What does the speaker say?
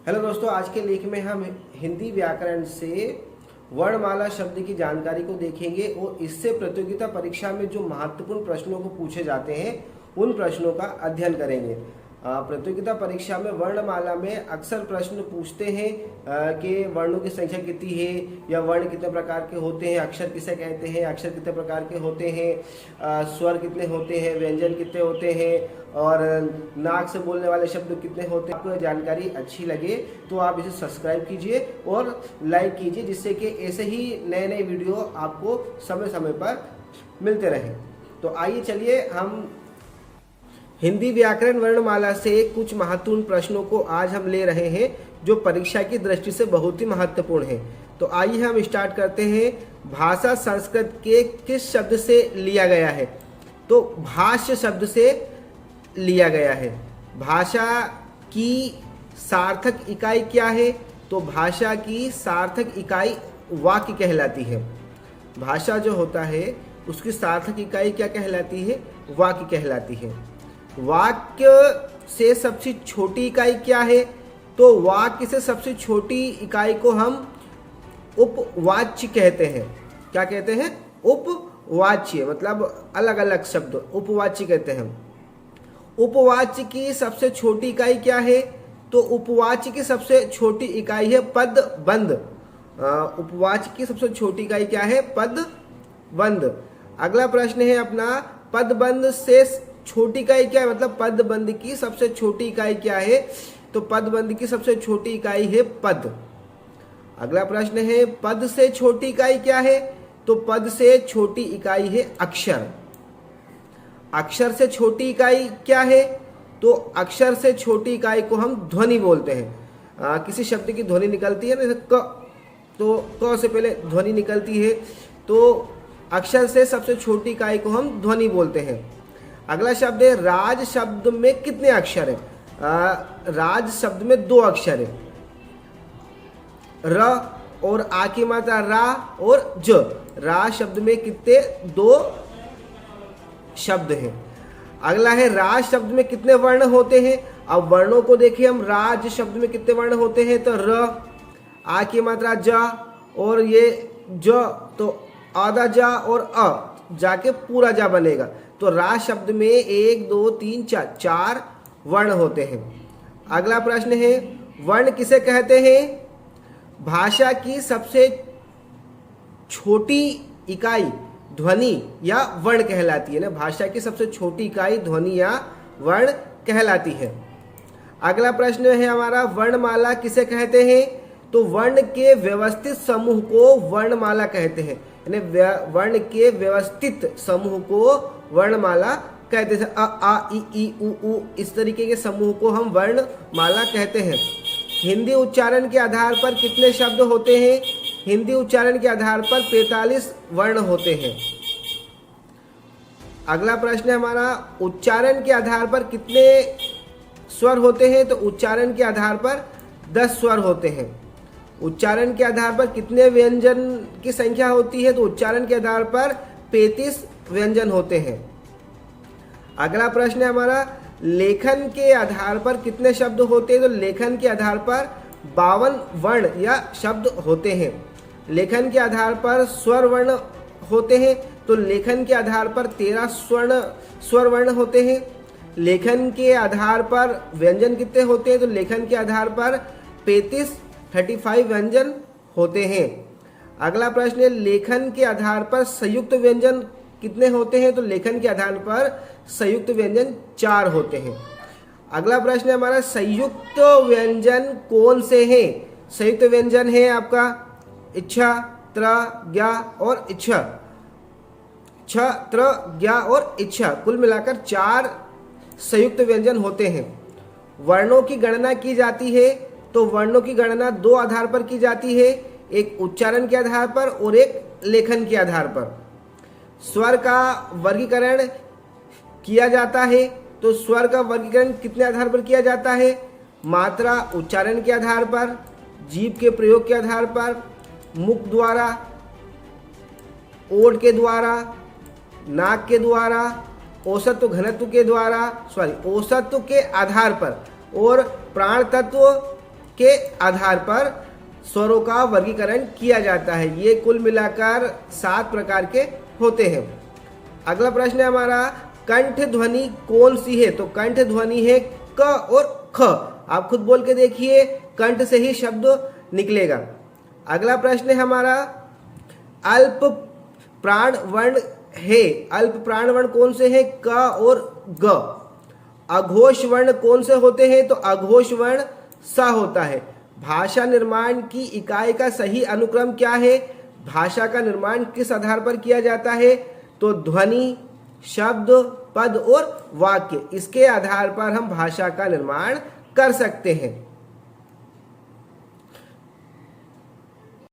Hello दोस्तों, आज के लेख में हम हिंदी व्याकरण से वर्णमाला शब्द की जानकारी को देखेंगे और इससे प्रतियोगिता परीक्षा में जो महत्वपूर्ण प्रश्नों को पूछे जाते हैं उन प्रश्नों का अध्ययन करेंगे। प्रतियोगिता परीक्षा में वर्णमाला में अक्सर प्रश्न पूछते हैं कि वर्णों की संख्या कितनी है या वर्ण कितने प्रकार के होते हैं, अक्षर किसे कहते हैं, अक्षर कितने प्रकार के होते हैं, स्वर कितने होते हैं, व्यंजन कितने होते हैं और नाक से बोलने वाले शब्द कितने होते हैं। आपको जानकारी अच्छी लगे तो आप इसे सब्सक्राइब कीजिए और लाइक कीजिए, जिससे कि ऐसे ही नए नए वीडियो आपको समय समय पर मिलते रहें। तो आइए चलिए हम हिंदी व्याकरण वर्णमाला से कुछ महत्वपूर्ण प्रश्नों को आज हम ले रहे हैं जो परीक्षा की दृष्टि से बहुत ही महत्वपूर्ण है। तो आइए हम स्टार्ट करते हैं। भाषा संस्कृत के किस शब्द से लिया गया है? तो भाष्य शब्द से लिया गया है। भाषा की सार्थक इकाई क्या है? तो भाषा की सार्थक इकाई वाक्य कहलाती है। भाषा जो होता है उसकी सार्थक इकाई क्या कहलाती है? वाक्य कहलाती है। वाक्य से सबसे छोटी इकाई क्या है? तो वाक्य से सबसे छोटी इकाई को हम उपवाच्य कहते हैं। क्या कहते हैं? उपवाच्य, मतलब अलग अलग शब्द उपवाच्य कहते हैं। उपवाच्य की सबसे छोटी इकाई क्या है? तो उपवाच्य की सबसे छोटी इकाई है पदबंध। उपवाच्य की सबसे छोटी इकाई क्या है? पदबंध। अगला प्रश्न है अपना, पदबंध से छोटी इकाई क्या है? मतलब पदबंध की सबसे छोटी इकाई क्या है? तो पदबंध की सबसे छोटी इकाई है पद। अगला प्रश्न है, पद से छोटी इकाई क्या है? तो पद से छोटी इकाई है अक्षर। अक्षर से छोटी इकाई क्या है? तो अक्षर से छोटी इकाई को हम ध्वनि बोलते हैं। किसी शब्द की ध्वनि निकलती है ना, जैसे क, तो क से पहले ध्वनि निकलती है, तो अक्षर से सबसे छोटी इकाई को हम ध्वनि बोलते हैं। अगला शब्द है, राज शब्द में कितने अक्षर है? राज शब्द में 2 अक्षर है, र और आ की मात्रा रा और ज। रा शब्द में कितने? 2 शब्द हैं। अगला है, राज शब्द में कितने वर्ण होते हैं? अब वर्णों को देखिए हम, राज शब्द में कितने वर्ण होते हैं? तो र, आ की मात्रा जा और ये ज, तो आधा जा और अ जाके पूरा जा बनेगा। तो रा शब्द में 1 2 3 4 वर्ण होते हैं। अगला प्रश्न है, वर्ण किसे कहते हैं? भाषा की सबसे छोटी इकाई ध्वनि या वर्ण कहलाती है ना। भाषा की सबसे छोटी इकाई ध्वनि या वर्ण कहलाती है। अगला प्रश्न है हमारा, वर्णमाला किसे कहते हैं? तो वर्ण के व्यवस्थित समूह को वर्णमाला कहते हैं। यानी वर्ण के व्यवस्थित समूह को वर्णमाला कहते हैं। अ आ इ ई उ इस तरीके के समूह को हम वर्णमाला कहते हैं। हिंदी उच्चारण के आधार पर कितने शब्द होते हैं? हिंदी उच्चारण के आधार पर 45 वर्ण होते हैं। अगला प्रश्न है हमारा, उच्चारण के आधार पर कितने स्वर होते हैं? तो उच्चारण के आधार पर 10 स्वर होते हैं। उच्चारण के आधार पर कितने व्यंजन की संख्या होती है? तो उच्चारण के आधार पर 35 व्यंजन होते हैं। अगला प्रश्न है हमारा, लेखन के आधार पर कितने शब्द होते हैं? तो लेखन के आधार पर 52 वर्ण या शब्द होते हैं। लेखन के आधार पर स्वर वर्ण होते हैं, तो लेखन के आधार पर 13 स्वर वर्ण होते हैं। लेखन के आधार पर व्यंजन कितने होते हैं? तो लेखन के आधार पर 35 व्यंजन होते हैं। अगला प्रश्न है, लेखन के आधार पर संयुक्त व्यंजन कितने होते हैं? तो लेखन के आधार पर संयुक्त व्यंजन 4 होते हैं। अगला प्रश्न है हमारा, संयुक्त व्यंजन कौन से हैं? संयुक्त व्यंजन है आपका इच्छा, त्र, ज्ञा और इच्छा। छ, त्र, ज्ञा और इच्छा, कुल मिलाकर 4 संयुक्त व्यंजन होते हैं। वर्णों की गणना की जाती है, तो वर्णों की गणना 2 आधार पर की जाती है, एक उच्चारण के आधार पर और एक लेखन के आधार पर। स्वर का वर्गीकरण किया जाता है, तो स्वर का वर्गीकरण कितने आधार पर किया जाता है? मात्रा उच्चारण के आधार पर, जीभ के प्रयोग के आधार पर, मुख द्वारा, ओठ के द्वारा, नाक के द्वारा, औसत घनत्व के द्वारा, औसत के आधार पर और प्राण तत्व के आधार पर स्वरों का वर्गीकरण किया जाता है। ये कुल मिलाकर 7 प्रकार के होते हैं। अगला प्रश्न है हमारा, कंठ ध्वनि कौन सी है? तो कंठ ध्वनि है क और ख। आप खुद बोल के देखिए, कंठ से ही शब्द निकलेगा। अगला प्रश्न है हमारा, अल्प प्राण वर्ण है। अल्प प्राण वर्ण कौन से हैं? क और ग। अघोष वर्ण कौन से होते हैं? तो अघोष वर्ण स होता है। भाषा निर्माण की इकाई का सही अनुक्रम क्या है? भाषा का निर्माण किस आधार पर किया जाता है? तो ध्वनि, शब्द, पद और वाक्य, इसके आधार पर हम भाषा का निर्माण कर सकते हैं।